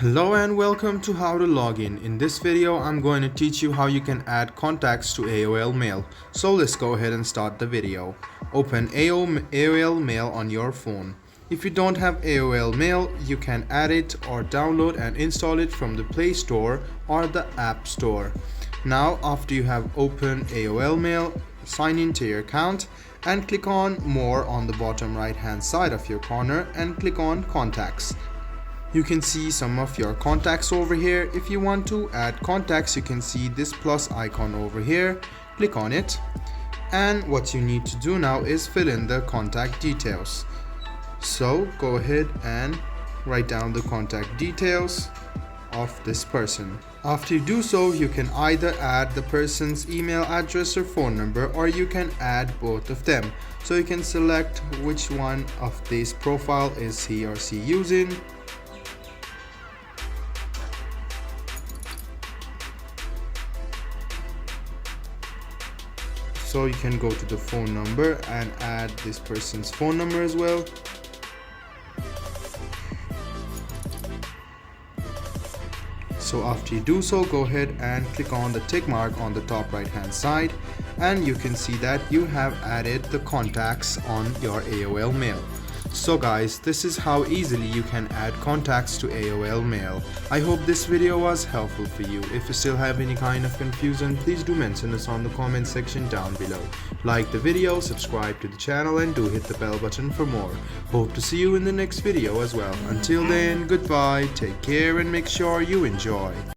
Hello and welcome to How to Login. In this video, I'm going to teach you how you can add contacts to AOL Mail. So let's go ahead and start the video. Open AOL Mail on your phone. If you don't have AOL Mail, you can add it or download and install it from the Play Store or the App Store. Now, after you have opened AOL Mail, sign into your account and click on More on the bottom right hand side of your corner and click on Contacts. You can see some of your contacts over here. If you want to add contacts, you can see this plus icon over here. Click on it, and what you need to do now is fill in the contact details. So go ahead and write down the contact details of this person. After you do so, you can either add the person's email address or phone number, or you can add both of them. So you can select which one of these profile is he or she using. So you can go to the phone number and add this person's phone number as well. So after you do so, go ahead and click on the tick mark on the top right hand side, and you can see that you have added the contacts on your AOL Mail. So guys, this is how easily you can add contacts to AOL Mail. I hope this video was helpful for you. If you still have any kind of confusion, please do mention us on the comment section down below. Like the video, subscribe to the channel, and do hit the bell button for more. Hope to see you in the next video as well. Until then, goodbye, take care, and make sure you enjoy.